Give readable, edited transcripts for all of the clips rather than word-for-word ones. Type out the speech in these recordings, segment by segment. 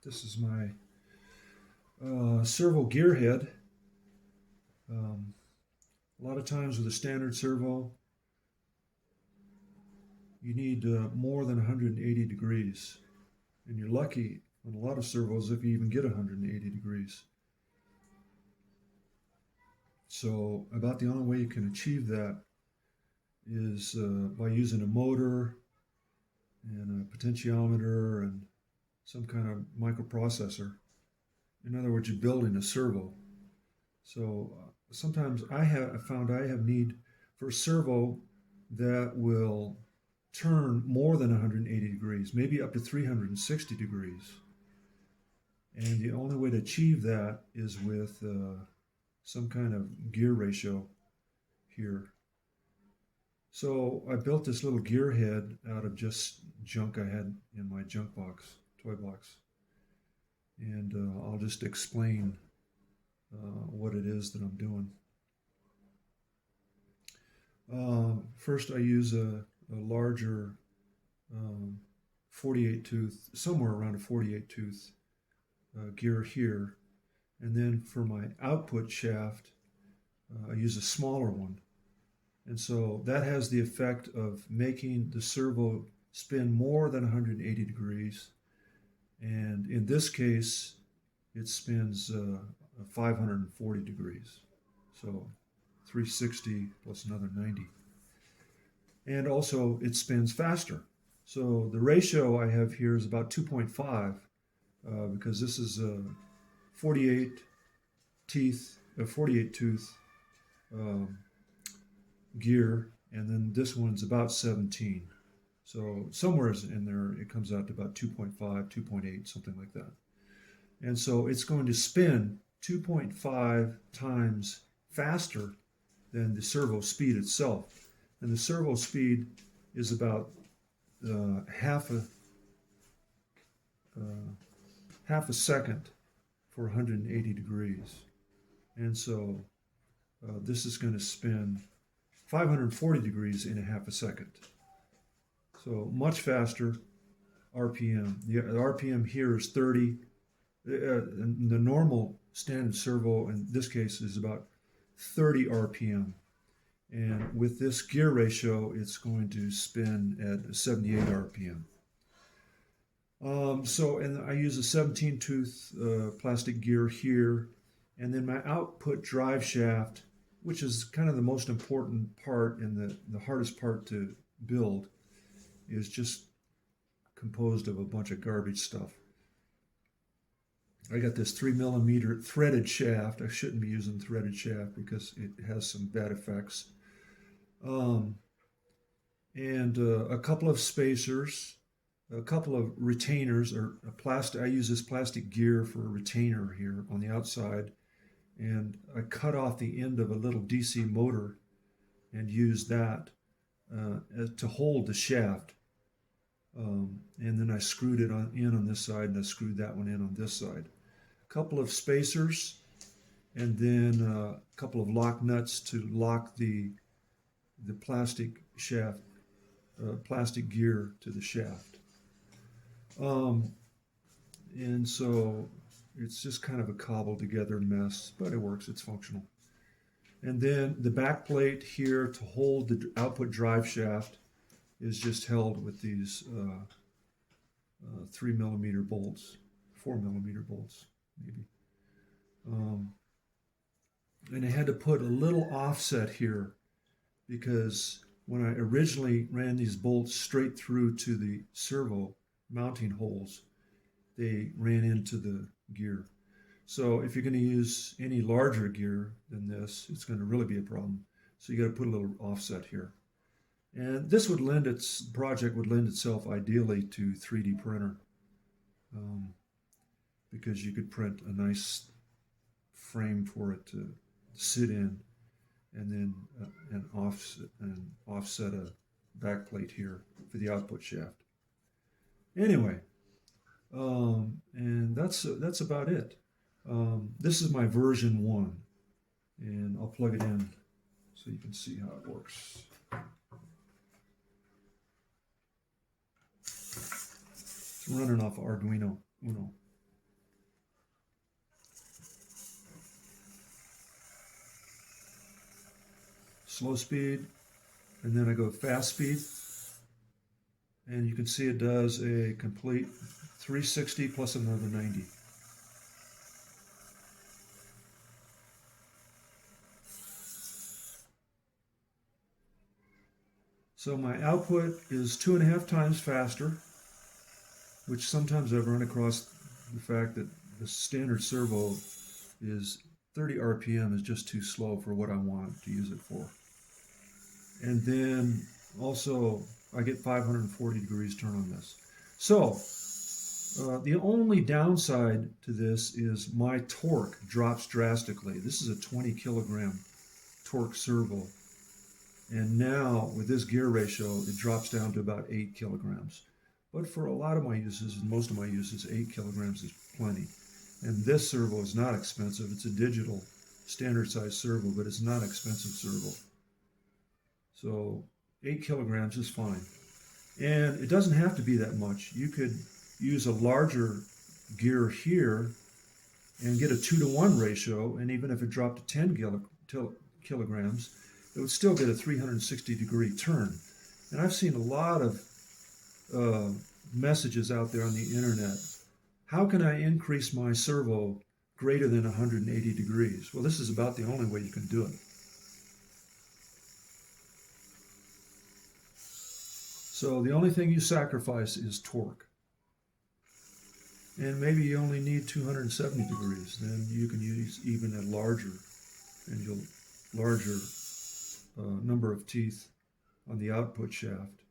This is my servo gearhead. A lot of times with a standard servo, you need more than 180 degrees. And you're lucky on a lot of servos if you even get 180 degrees. So about the only way you can achieve that is by using a motor and a potentiometer and some kind of microprocessor. In other words, you're building a servo. So sometimes I found I have need for a servo that will turn more than 180 degrees, maybe up to 360 degrees. And the only way to achieve that is with some kind of gear ratio here. So I built this little gearhead out of just junk I had in my junk box, toy box. And I'll just explain what it is that I'm doing. First, I use a larger 48 tooth, somewhere around a 48 tooth gear here. And then for my output shaft, I use a smaller one. And so that has the effect of making the servo spin more than 180 degrees. And in this case, it spins 540 degrees. So 360 plus another 90. And also it spins faster. So the ratio I have here is about 2.5 because this is a 48 tooth gear, and then this one's about 17. So somewhere in there it comes out to about 2.5, 2.8, something like that. And so it's going to spin 2.5 times faster than the servo speed itself. And the servo speed is about half a second for 180 degrees. And so this is going to spin 540 degrees in a half a second. So much faster RPM. The RPM here is 30. The normal standard servo in this case is about 30 RPM. And with this gear ratio, it's going to spin at 78 RPM. And I use a 17 tooth plastic gear here. And then my output drive shaft, which is kind of the most important part and the hardest part to build, is just composed of a bunch of garbage stuff. I got this 3mm threaded shaft. I shouldn't be using threaded shaft because it has some bad effects. And a couple of spacers, a couple of retainers, or a plastic. I use this plastic gear for a retainer here on the outside. And I cut off the end of a little DC motor and used that to hold the shaft. And then I screwed it in on this side, and I screwed that one in on this side. A couple of spacers, and then a couple of lock nuts to lock the plastic shaft, plastic gear to the shaft. And so it's just kind of a cobbled together mess, but it works, it's functional. And then the back plate here to hold the output drive shaft is just held with these 3mm bolts, 4mm bolts, maybe. And I had to put a little offset here because when I originally ran these bolts straight through to the servo mounting holes, they ran into the gear. So if you're going to use any larger gear than this, it's going to really be a problem. So you got to put a little offset here. And this project would lend itself ideally to 3D printer because you could print a nice frame for it to sit in, and then offset a back plate here for the output shaft. Anyway, and that's about it. This is my version 1, and I'll plug it in so you can see how it works. It's running off Arduino Uno. slow speed, and then I go fast speed. And you can see it does a complete 360 plus another 90. So my output is 2.5 times faster, which sometimes I've run across the fact that the standard servo is 30 RPM is just too slow for what I want to use it for. And then also I get 540 degrees turn on this. So the only downside to this is my torque drops drastically. This is a 20 kilogram torque servo. And now with this gear ratio, it drops down to about 8 kilograms. But for a lot of my uses, and most of my uses, 8 kilograms is plenty. And this servo is not expensive. It's a digital standard size servo, but it's not expensive servo. So 8 kilograms is fine. And it doesn't have to be that much. You could use a larger gear here and get a 2-to-1 ratio, and even if it dropped to 10 kilograms, it would still get a 360 degree turn. And I've seen a lot of messages out there on the internet. How can I increase my servo greater than 180 degrees? Well, this is about the only way you can do it. So the only thing you sacrifice is torque. And maybe you only need 270 degrees. Then you can use even a larger number of teeth on the output shaft,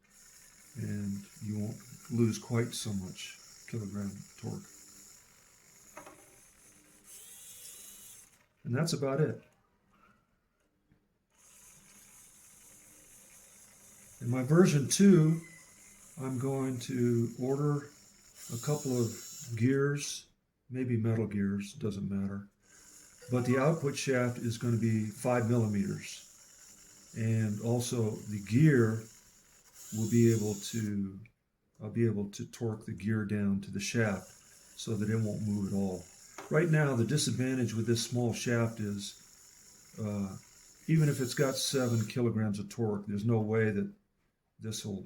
and you won't lose quite so much kilogram torque. And that's about it. In my version 2, I'm going to order a couple of gears, maybe metal gears, doesn't matter. But the output shaft is going to be 5 millimeters. And also the gear will be able to, I'll be able to torque the gear down to the shaft so that it won't move at all. Right now, the disadvantage with this small shaft is even if it's got 7 kilograms of torque, there's no way that this will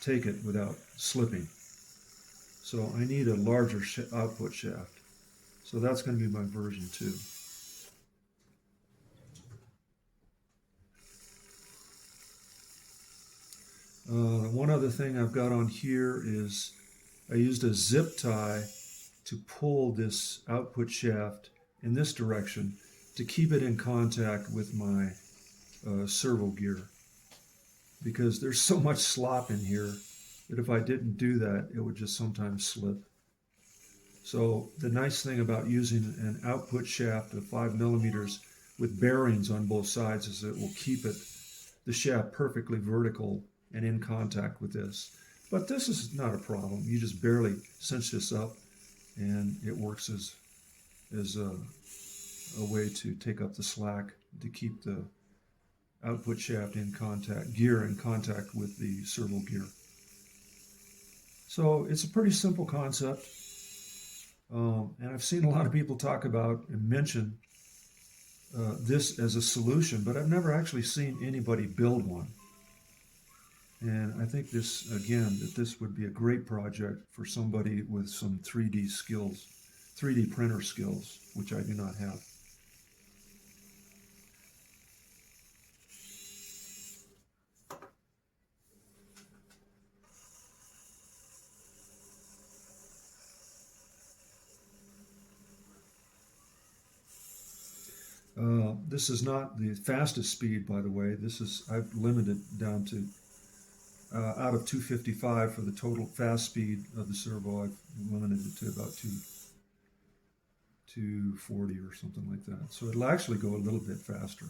take it without slipping. So I need a larger output shaft. So that's going to be my version 2. One other thing I've got on here is I used a zip tie to pull this output shaft in this direction to keep it in contact with my servo gear, because there's so much slop in here that if I didn't do that, it would just sometimes slip. So the nice thing about using an output shaft of 5 millimeters with bearings on both sides is it will keep the shaft perfectly vertical and in contact with this. But this is not a problem. You just barely cinch this up and it works as a way to take up the slack to keep the output shaft in contact, gear in contact with the servo gear. So it's a pretty simple concept. And I've seen a lot of people talk about and mention this as a solution, but I've never actually seen anybody build one. And I think this, again, that this would be a great project for somebody with some 3D skills, 3D printer skills, which I do not have. This is not the fastest speed, by the way. I've limited down to out of 255 for the total fast speed of the servo. I've limited it to about 240 or something like that. So it'll actually go a little bit faster.